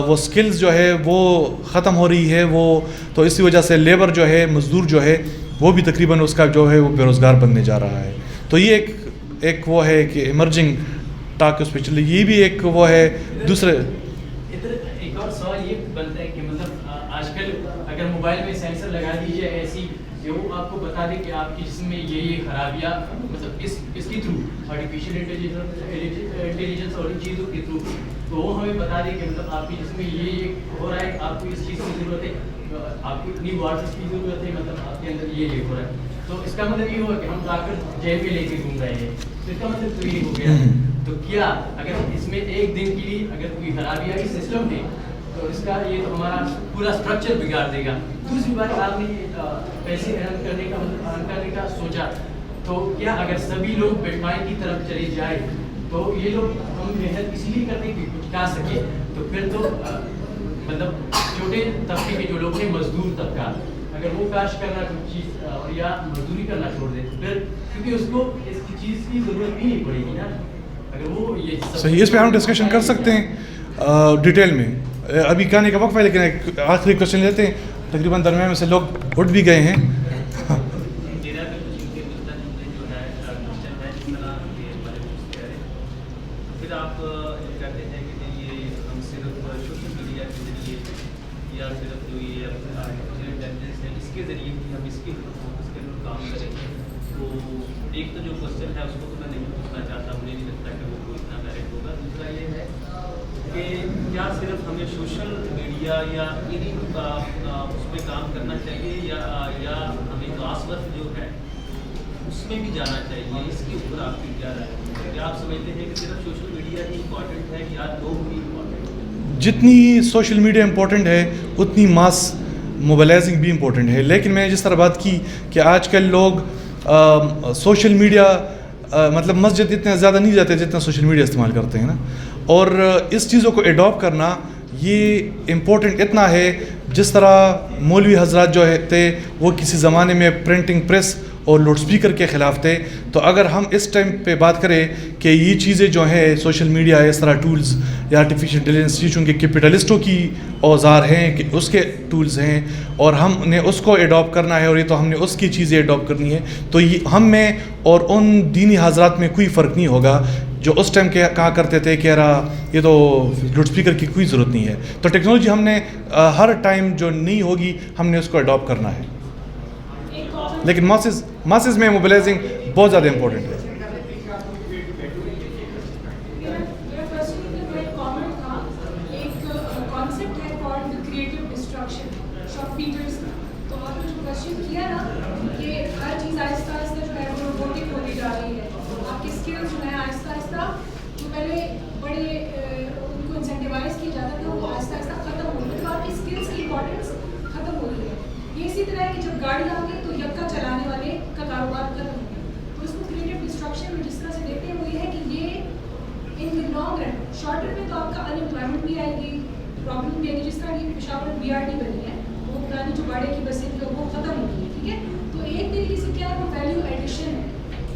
وہ سکلز جو ہے وہ ختم ہو رہی ہے. وہ تو اسی وجہ سے لیبر جو ہے, مزدور جو ہے, وہ بھی تقریباً اس کا جو ہے وہ بے روزگار بننے جا رہا ہے. تو یہ ایک وہ ہے کہ ایمرجنگ ٹاک اس پہ چل رہی. یہ بھی ایک وہ ہے. دوسرے ادھر ایک اور سوال یہ بنتا ہے کہ مطلب آج کل اگر موبائل میں سینسر لگا دیجیے ایسی کہ وہ آپ کو بتا دے کہ آپ کے جسم میں یہ خرابیاں, مطلب اس کے تھرو آرٹیفیشیل انٹیلیجنس اور ان چیزوں کے تھرو, تو وہ ہمیں بتا دے کہ مطلب آپ کے جسم میں یہ ہو رہا ہے, آپ کو اس چیز کی ضرورت ہے, آپ کو اتنی وارڈس کی ضرورت ہے, مطلب آپ کے اندر یہ ہو رہا ہے. تو اس کا مطلب یہ ہوا کہ ہم طاقت جیب میں لے کے گھوم رہے ہیں, تو اس کا مطلب تو یہ ہو گیا. تو کیا اگر اس میں ایک دن کے لیے اگر کوئی خرابی آئی سسٹم میں, تو اس کا یہ تو ہمارا پورا اسٹرکچر بگاڑ دے گا. دوسری بات, آپ نے پیسے ارن کرنے کا سوچا, تو کیا اگر سبھی لوگ بٹ کوائن کی طرف چلے جائے تو یہ لوگ ہم محنت اسی لیے کرتے کہ کچھ کھا سکے, تو پھر تو مطلب چھوٹے طبقے کے جو لوگ ہیں, مزدور طبقہ, اگر وہ کاشت کرنا کچھ چیز اور یا مزدوری کرنا چھوڑ دے, پھر کیونکہ اس کو اس کی چیز کی ضرورت بھی نہیں پڑے گی نا. اگر وہ یہ صحیح, اس پہ ہم ڈسکشن کر سکتے ہیں ڈیٹیل میں. ابھی کہنے کا وقت ہے, لیکن ایک آخری کوشچن لیتے ہیں. تقریباً درمیان میں سے لوگ اٹھ بھی گئے ہیں. پھر آپ کہتے ہیں کہ یہ ہم صرف سوشل میڈیا کے ذریعے یا صرف جو یہ آرٹیفیشیل انٹیلیجنس ہے اس کے ذریعے بھی ہم اس کے اوپر کام کریں گے؟ تو ایک تو جو کوشچن ہے اس کو تو میں نہیں پوچھنا چاہتا, مجھے نہیں لگتا کہ وہ کوئی اتنا ڈائریکٹ ہوگا. دوسرا یہ ہے کہ کیا صرف ہمیں سوشل میڈیا یا انہیں اس پہ کام کرنا چاہیے یا ہمیں خاص وقت جو ہے اس میں بھی جانا چاہیے؟ اس کے اوپر آپ کی کیا رائے ہے؟ کیا آپ سمجھتے ہیں کہ صرف سوشل میڈیا ہی امپورٹنٹ ہے یا لوگ بھی امپورٹنٹ ہیں؟ جتنی سوشل میڈیا امپورٹنٹ ہے اتنی ماس موبلائزنگ بھی امپورٹنٹ ہے. لیکن میں نے جس طرح بات کی کہ آج کل لوگ سوشل میڈیا مطلب مسجد اتنا زیادہ نہیں جاتے جتنا سوشل میڈیا استعمال کرتے ہیں نا, اور اس چیزوں کو ایڈاپٹ کرنا یہ امپورٹنٹ اتنا ہے جس طرح مولوی حضرات جو تھے وہ کسی زمانے میں پرنٹنگ پریس اور لاؤڈ اسپیکر کے خلاف تھے. تو اگر ہم اس ٹائم پہ بات کریں کہ یہ چیزیں جو ہیں سوشل میڈیا اس طرح ٹولز یا آرٹیفیشیل انٹیلیجنس یہ چونکہ کیپٹلسٹوں کی اوزار ہیں کہ اس کے ٹولز ہیں اور ہم نے اس کو ایڈاپٹ کرنا ہے اور یہ تو ہم نے اس کی چیزیں ایڈاپٹ کرنی ہے, تو یہ ہم میں اور ان دینی حضرات میں کوئی فرق نہیں ہوگا جو اس ٹائم کہا کرتے تھے کہ یہ تو لاؤڈ اسپیکر کی کوئی ضرورت نہیں ہے. تو ٹیکنالوجی ہم نے ہر ٹائم جو نہیں ہوگی ہم نے اس کو ایڈاپٹ کرنا ہے, لیکن ماسز میں موبلائزنگ بہت زیادہ امپورٹنٹ ہے. اسی طرح ہے کہ جب گاڑی آ گئی تو یکا چلانے والے کا کاروبار ختم ہو گیا. تو اس کو کریٹو ڈسٹرکشن میں جس طرح سے دیکھتے ہیں وہ یہ ہے کہ یہ ان the long run short run میں تو آپ کا ان امپلائمنٹ بھی آئے گی, پرابلم بھی آئے گی. جس طرح کی پشاور بی آر ٹی بنی ہے وہ پرانی جو باڑے کی بسیں تھیں وہ ختم ہو گئی ہیں, ٹھیک ہے. تو ایک طریقے سے کیا ہے وہ ویلیو ایڈیشن ہے.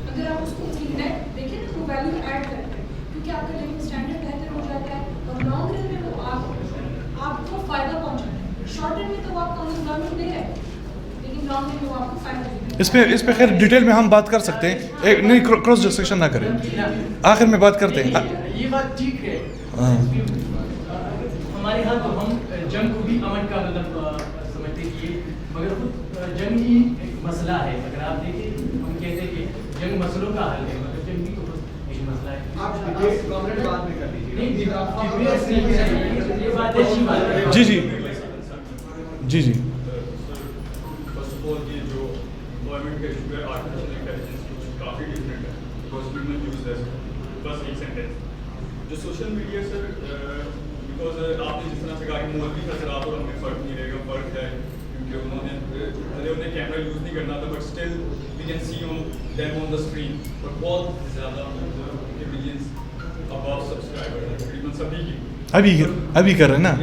اگر آپ اس کو اس کی نیٹ دیکھیں نا وہ ویلیو ایڈ کرتے ہیں کیونکہ آپ کا لیونگ اسٹینڈرڈ بہتر ہو جاتا ہے اور لانگ رن میں وہ آپ کو فائدہ پہنچاتا ہے. شارٹ رن میں تو آپ کا امپلائمنٹ دے رہے ہیں لیکن لانگ رن میں وہ آپ کو فائدہ دے رہے ہیں. اس پہ خیر ڈیٹیل میں ہم بات کر سکتے ہیں, ایک نہیں کراس ڈسکشن نہ کریں, آخر میں بات کرتے ہیں. یہ بات ٹھیک ہے ہمارے ہاں تو ہم جنگ کو بھی امن کا مطلب سمجھتے ہیں, مگر خود جنگ ہی ایک مسئلہ ہے. اگر آپ دیکھیں ہم کہتے ہیں کہ جنگ مسئلوں کا حل ہے مگر جنگ بھی تو ایک مسئلہ ہے. یہ بات اچھی بات ہے. جی جی جی جی فرسٹ آف آل یہ جو امپلائمنٹ کا ایشو ہے آرٹیفیشیل انٹیلیجنس کافی ڈفرینٹ ہے بیکاز پیپل یوز دس. بس ایک سینٹینس جو سوشل میڈیا سر بیکاز آپ نے جس طرح سے کہا کہ مولوی حضرات اور ہمیں فرق نہیں رہے گا, فرق ہے کیونکہ انہوں نے کیمرہ یوز نہیں کرنا تھا but still we can see them on the screen. But بہت زیادہ ملینس ابو سبسکرائبر ہیں تقریباً سبھی کی ابھی کر رہے ہیں نا.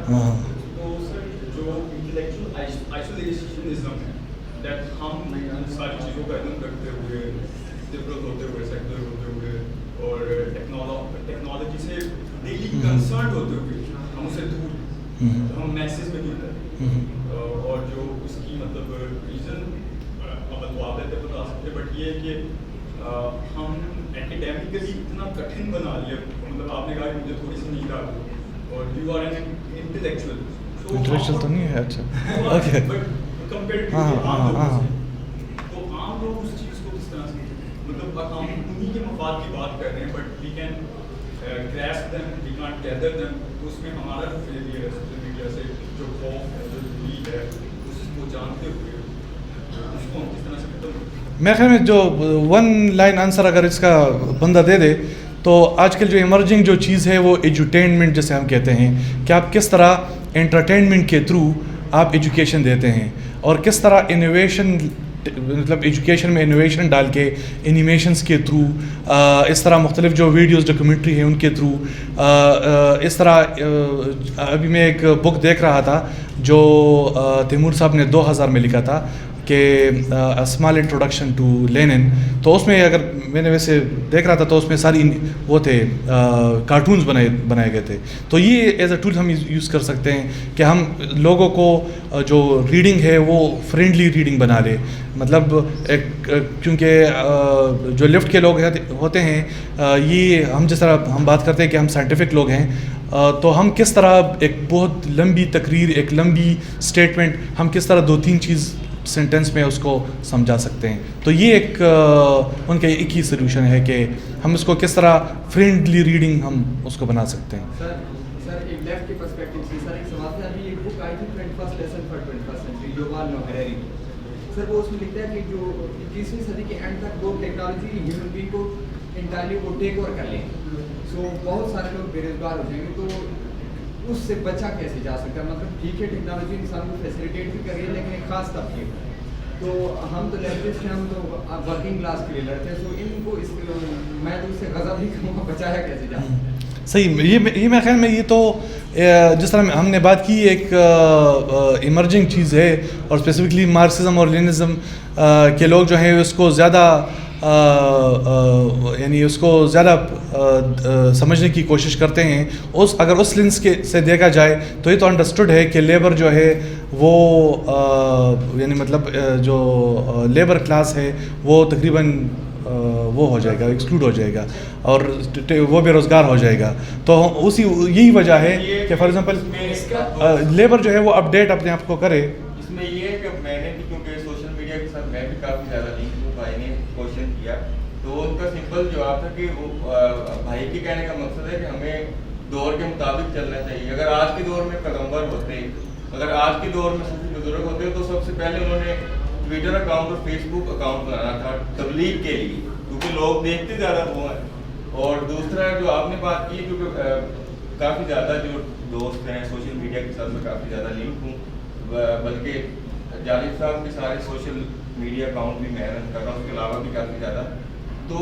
ہاں تو سر جو انٹلیکچوئل آئسولیشنزم ہے دیٹ ہم ان ساری چیزوں کا علم رکھتے ہوئے لبرل ہوتے ہوئے سیکولر ہوتے ہوئے اور ٹیکنالوجی سے ڈیلی کنسرنڈ ہوتے ہوئے ہم اسے دور ہم میسیج میں دور کریں. اور جو اس کی مطلب ریزن اب تو آپ رہتے بتا سکتے بٹ یہ ہے کہ ہم ایکیڈیمکلی اتنا کٹھن بنا لیا. مطلب آپ نے کہا کہ مجھے تھوڑی سی نیند آ گئی اور یو آر این انٹلیکچوئل تو نہیں ہے. اچھا اوکے تو عام لوگ اس چیز کو کس طرح سے مطلب ہم انہیں کے مفاد کی بات کر رہے ہیں but we can grasp them we can't gather them. تو اس میں ہمارا جو فیلئر ہے سوشل میڈیا سے جو خوف ہے جو نیڈ ہے اس کو جانتے ہوئے اس کو ہم کس طرح سے ختم. میرے خیال میں جو ون لائن آنسر اگر اس کا بندہ دے دے تو آج کل جو ایمرجنگ جو چیز ہے وہ ایجوٹینمنٹ جسے ہم کہتے ہیں کہ آپ کس طرح انٹرٹینمنٹ کے تھرو آپ ایجوکیشن دیتے ہیں اور کس طرح انوویشن مطلب ایجوکیشن میں انوویشن ڈال کے انیمیشنس کے تھرو اس طرح مختلف جو ویڈیوز ڈاکیومنٹری ہیں ان کے تھرو اس طرح ابھی میں ایک بک دیکھ رہا تھا جو تیمور صاحب نے 2000 میں لکھا تھا کہ اسمال انٹروڈکشن ٹو لینن. تو اس میں اگر میں نے ویسے دیکھ رہا تھا تو اس میں ساری وہ تھے کارٹونز بنائے گئے تھے. تو یہ ایز اے ٹول ہم یوز کر سکتے ہیں کہ ہم لوگوں کو جو ریڈنگ ہے وہ فرینڈلی ریڈنگ بنا لے. مطلب کیونکہ جو لیفٹ کے لوگ ہوتے ہیں یہ ہم جس طرح ہم بات کرتے ہیں کہ ہم سائنٹیفک لوگ ہیں, تو ہم کس طرح ایک بہت لمبی تقریر, ایک لمبی اسٹیٹمنٹ ہم کس طرح 2-3 چیز سینٹنس میں اس کو سمجھا سکتے ہیں. تو یہ ایک ان کا ایک ہی سلوشن ہے کہ ہم اس کو کس طرح فرینڈلی ریڈنگ ہم اس کو بنا سکتے ہیں. سر ایک لیفٹ کے پرسپیکٹو سے سر ایک سوال ہے. ابھی ایک بک آئی تھی 21st lesson for 21st century, Yuval Noah Harari. Sir وہ اس میں لکھتا ہے کہ جو 21ویں صدی کے اینڈ تک وہ ٹیکنالوجی ہیومن بینگ کو انٹائرلی وہ ٹیک اوور کر لیں, سو بہت سارے لوگ بے روزگار ہو جائیں گے. تو اس سے بچا کیسے جا سکتا ہے؟ مطلب ٹھیک ہے ٹیکنالوجی انسان کو فیسیلیٹیٹ بھی کر رہی ہے لیکن ایک خاص طبقے کو, تو ہم تو لیفٹسٹ ہیں, ہم تو ورکنگ کلاس کے لیے لڑتے ہیں, سو ان کو اس میں تو اس سے غضب نہیں کروں گا, بچایا کیسے جا سکتا ہے؟ صحیح. یہ میرے خیال میں یہ تو جس طرح ہم نے بات کی ایک ایمرجنگ چیز ہے, اور اسپیسیفکلی مارکسزم اور لینزم کے لوگ جو ہیں اس کو زیادہ یعنی اس کو زیادہ سمجھنے کی کوشش کرتے ہیں. اگر اس لینس کے سے دیکھا جائے تو یہ تو انڈرسٹوڈ ہے کہ لیبر جو ہے وہ یعنی مطلب جو لیبر کلاس ہے وہ تقریباً وہ ہو جائے گا, ایکسکلوڈ ہو جائے گا, اور وہ بے روزگار ہو جائے گا. تو یہی وجہ ہے کہ فار ایگزامپل لیبر جو ہے وہ اپڈیٹ اپنے آپ کو کرے. اس میں یہ ہے کہ میں نے بھی کیونکہ سوشل میڈیا کے ساتھ میں بھی کافی زیادہ لنک ہوں, بھائی نے کوشچن کیا تو ان کا سمپل جواب تھا کہ وہ بھائی کے کہنے کا مقصد ہے کہ ہمیں دور کے مطابق چلنا چاہیے. اگر آج کے دور میں پیغمبر ہوتے, اگر آج کے دور میں صوفی بزرگ ہوتے تو سب سے پہلے انہوں نے ٹویٹر اکاؤنٹ اور فیس بک اکاؤنٹ بنانا تھا تبلیغ کے لیے, کیونکہ لوگ دیکھتے زیادہ وہ ہیں. اور دوسرا جو آپ نے بات کی, کیونکہ کافی زیادہ جو دوست ہیں سوشل میڈیا کے ساتھ میں کافی زیادہ لنک ہوں, بلکہ جانب صاحب کے سارے سوشل میڈیا اکاؤنٹ بھی میں رن کر رہا ہوں, اس کے علاوہ بھی کافی زیادہ. تو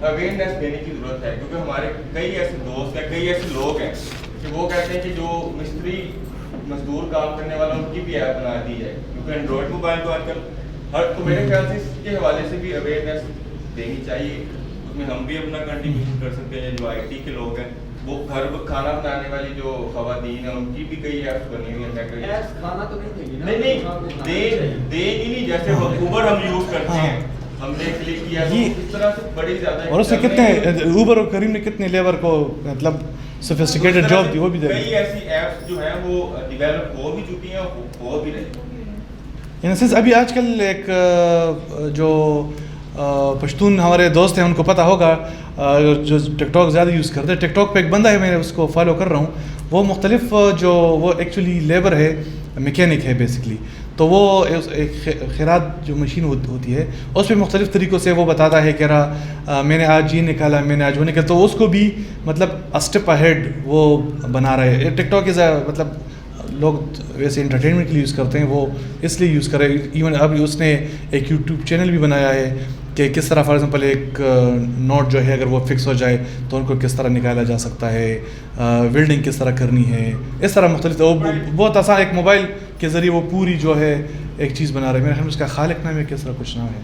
اویئرنیس دینے کی ضرورت ہے, کیونکہ ہمارے کئی ایسے دوست ہیں, کئی ایسے لوگ ہیں کہ وہ کہتے ہیں کہ جو مستری مزدور کام کرنے والا ان کی بھی ایپ بنا دی جائے, کیونکہ اینڈرائڈ موبائل کو آج کل تو میرے خیال سے اس کے حوالے سے بھی اویئرنیس دینی چاہیے. اس میں ہم بھی اپنا کنٹریبیوشن کر سکتے ہیں. جو آئی ٹی کے لوگ ہیں وہ گھر کھانا بنانے والی جو خواتین ہیں ان کی بھی کئی ایپس بنی ہوئی ہیں. کھانا تو نہیں دیں گی نا, نہیں دیں گی نہیں, جیسے اوبر ہم یوز کرتے ہیں, ہم نے کلک کیا تو اس طرح سے بڑی زیادہ. اور اس سے کتنے اوبر اور کریم نے کتنے لیبر کو مطلب سوفسٹیکیٹڈ جاب دی, وہ بھی دے رہے ہیں. کئی ایسی ایپس جو ہیں وہ ڈیولپ ہو بھی چکی ہیں, ہو بھی رہی ہیں. ان سینس ابھی آج کل ایک جو پشتون ہمارے دوست ہیں ان کو پتہ ہوگا جو ٹک ٹاک زیادہ یوز کرتے ہیں. ٹک ٹاک پہ ایک بندہ ہے, میں اس کو فالو کر رہا ہوں, وہ مختلف جو وہ ایکچولی لیبر ہے, میکینک ہے بیسکلی. تو وہ ایک خیرات جو مشین ہوتی ہے اس پہ مختلف طریقوں سے وہ بتاتا ہے کہ میں نے آج یہ نکالا, میں نے آج وہ نکالا. تو اس کو بھی مطلب اسٹیپ اہیڈ وہ بنا رہے ہیں. ٹک ٹاک از مطلب لوگ ویسے انٹرٹینمنٹ کے لیے یوز کرتے ہیں, وہ اس لیے یوز کرے. ایون اب اس نے ایک یوٹیوب چینل بھی بنایا ہے کہ کس طرح فار ایگزامپل ایک نوٹ جو ہے اگر وہ فکس ہو جائے تو ان کو کس طرح نکالا جا سکتا ہے, ویلڈنگ کس طرح کرنی ہے, اس طرح مختلف. وہ بہت آسان, ایک موبائل کے ذریعے وہ پوری جو ہے ایک چیز بنا رہے ہیں. میرے خیال میں اس کا خالق نام ہے, کس طرح کچھ نام ہے.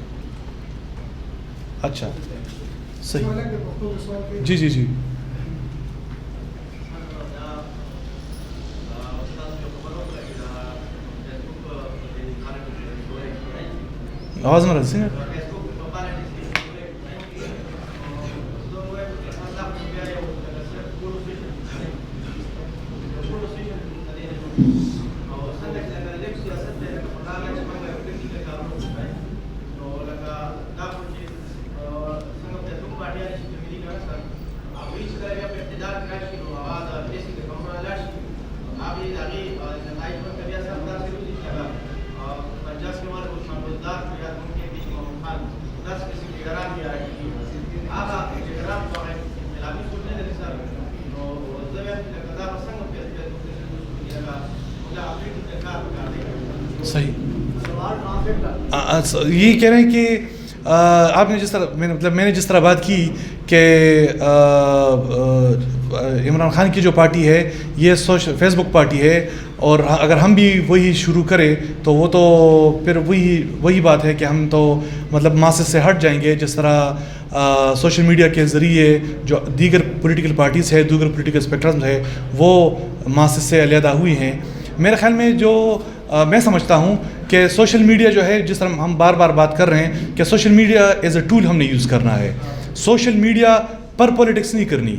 اچھا صحیح, جی جی جی. آواز میں رہتی ہے. صحیح. یہ کہہ رہے ہیں کہ آپ نے جس طرح میں نے جس طرح بات کی کہ عمران خان کی جو پارٹی ہے یہ فیس بک پارٹی ہے, اور اگر ہم بھی وہی شروع کریں تو وہ تو پھر وہی بات ہے کہ ہم تو مطلب ماسز سے ہٹ جائیں گے. جس طرح سوشل میڈیا کے ذریعے جو دیگر پولیٹیکل پارٹیز ہے, دیگر پولیٹیکل اسپیکٹرم ہے, وہ ماسز سے علیحدہ ہوئی ہیں. میرے خیال میں جو میں سمجھتا ہوں کہ سوشل میڈیا جو ہے, جس طرح ہم بار بار بات کر رہے ہیں کہ social media as a tool ہم نے یوز کرنا ہے. سوشل میڈیا پر پولیٹکس نہیں کرنی.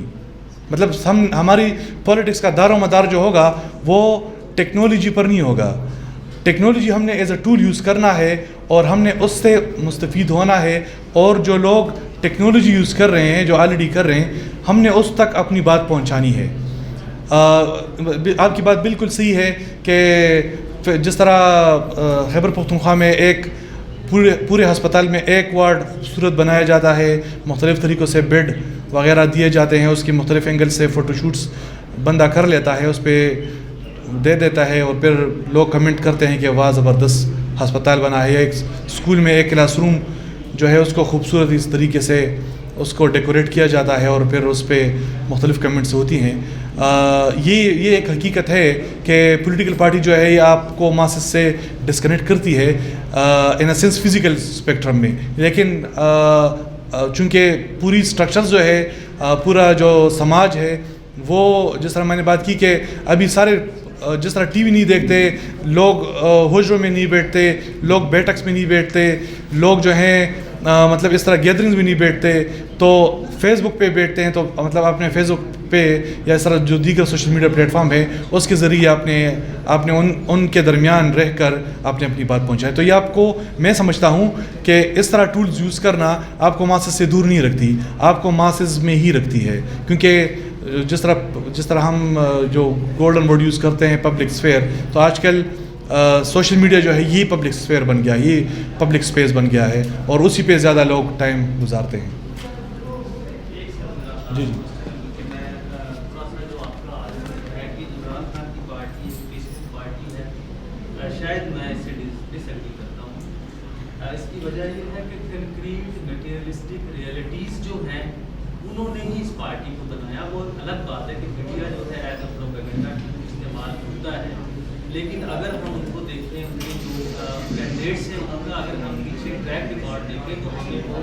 مطلب ہماری پولیٹکس کا دار و مدار جو ہوگا وہ ٹیکنالوجی پر نہیں ہوگا. ٹیکنالوجی ہم نے ایز اے ٹول یوز کرنا ہے اور ہم نے اس سے مستفید ہونا ہے. اور جو لوگ ٹیکنالوجی یوز کر رہے ہیں, جو آلریڈی کر رہے ہیں, ہم نے اس تک اپنی بات پہنچانی ہے. آپ کی بات بالکل صحیح ہے کہ جس طرح خیبر پختونخوا میں ایک پورے ہسپتال میں ایک وارڈ خوبصورت بنایا جاتا ہے, مختلف طریقوں سے بیڈ وغیرہ دیے جاتے ہیں, اس کی مختلف اینگل سے فوٹو شوٹس بندہ کر لیتا ہے, اس پہ دے دیتا ہے, اور پھر لوگ کمنٹ کرتے ہیں کہ واہ زبردست ہسپتال بنا ہے. ایک اسکول میں ایک کلاس روم جو ہے اس کو خوبصورت اس طریقے سے اس کو ڈیکوریٹ کیا جاتا ہے, اور پھر اس پہ مختلف کمنٹس ہوتی ہیں. یہ ایک حقیقت ہے کہ پولیٹیکل پارٹی جو ہے یہ آپ کو ماسز سے ڈسکنیکٹ کرتی ہے ان اے سینس فزیکل اسپیکٹرم میں. لیکن چونکہ پوری اسٹرکچر جو ہے, پورا جو سماج ہے, وہ جس طرح میں نے بات کی کہ ابھی سارے جس طرح ٹی وی نہیں دیکھتے لوگ, حجروں میں نہیں بیٹھتے لوگ, بیٹھکس میں نہیں بیٹھتے لوگ, جو ہیں مطلب اس طرح گیدرنگز میں نہیں بیٹھتے, تو فیس بک پہ بیٹھتے ہیں. تو مطلب آپ نے فیس بک پہ یا اس طرح جو دیگر سوشل میڈیا پلیٹ فارم ہے اس کے ذریعے آپ نے ان کے درمیان رہ کر آپ نے اپنی بات پہنچائی. تو یہ آپ کو میں سمجھتا ہوں کہ اس طرح ٹولز یوز کرنا آپ کو ماسز سے دور نہیں رکھتی, آپ کو ماسز میں ہی رکھتی ہے. کیونکہ جس طرح ہم جو گولڈن ورڈ یوز کرتے ہیں پبلک اسفیئر, تو آج کل سوشل میڈیا جو ہے یہ پبلک اسفیئر بن گیا, یہ پبلک اسپیس بن گیا ہے, اور اسی پہ زیادہ لوگ ٹائم گزارتے ہیں. جی جی شاید میں اس سے ڈس ایگری کرتا ہوں. اس کی وجہ یہ ہے کہ کنکریٹ میٹیریلسٹک ریئلٹیز جو ہیں انہوں نے ہی اس پارٹی کو بنایا. وہ الگ بات ہے کہ میڈیا جو ہے ایز اے پروپیگنڈا استعمال ہوتا ہے, لیکن اگر ہم ان کو دیکھیں, ان کے جو کینڈیڈیٹس ہیں ان کا اگر ہم پیچھے ٹریک ریکارڈ دیکھیں تو ہمیں وہ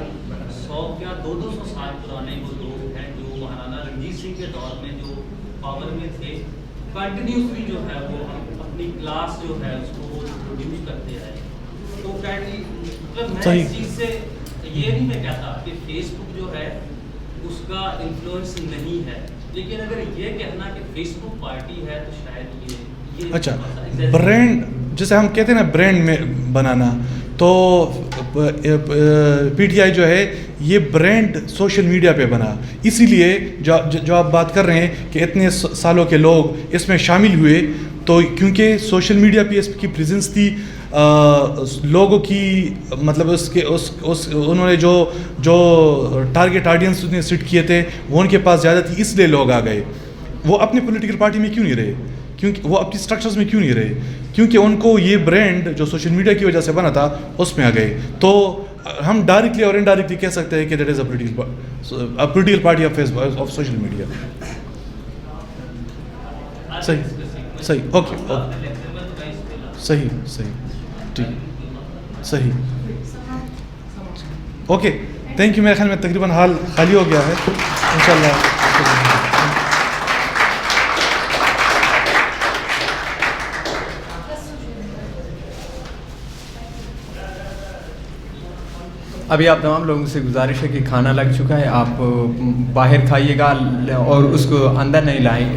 100 یا 200 سال پرانے وہ لوگ ہیں جو مہارانا رنجیت سنگھ کے دور میں جو پاور میں تھے, کنٹینیوسلی جو ہے وہ اپنی کلاس جو ہے اس کو وہ پروڈیوس کرتے آئے. تو مطلب میں اس چیز سے یہ نہیں میں کہتا کہ فیس بک جو ہے اس کا انفلوئنس نہیں ہے, لیکن اگر یہ کہنا کہ فیس بک پارٹی ہے تو شاید یہ اچھا برانڈ جسے ہم کہتے ہیں نا برانڈ میں بنانا, تو پی ٹی آئی جو ہے یہ برانڈ سوشل میڈیا پہ بنا. اسی لیے جو آپ بات کر رہے ہیں کہ اتنے سالوں کے لوگ اس میں شامل ہوئے, تو کیونکہ سوشل میڈیا پہ اس کی پریزنس تھی, لوگوں کی مطلب انہوں نے جو ٹارگیٹ آڈینس نے سیٹ کیے تھے وہ ان کے پاس زیادہ تھی, اس لیے لوگ آ گئے. وہ اپنے پولیٹیکل پارٹی میں کیوں نہیں رہے, کیونکہ وہ اپنی اسٹرکچرز میں کیوں نہیں رہے, کیونکہ ان کو یہ برانڈ جو سوشل میڈیا کی وجہ سے بنا تھا اس میں آ گئے. تو ہم ڈائریکٹلی اور انڈائریکٹلی کہہ سکتے ہیں کہ that is a political party of social media. صحیح اوکے صحیح ٹھیک صحیح اوکے تھینک یو. میرے خیال میں تقریباً حال خالی ہو گیا ہے انشاءاللہ. ابھی آپ تمام لوگوں سے گزارش ہے کہ کھانا لگ چکا ہے, آپ باہر کھائیے گا اور اس کو اندر نہیں لائیں.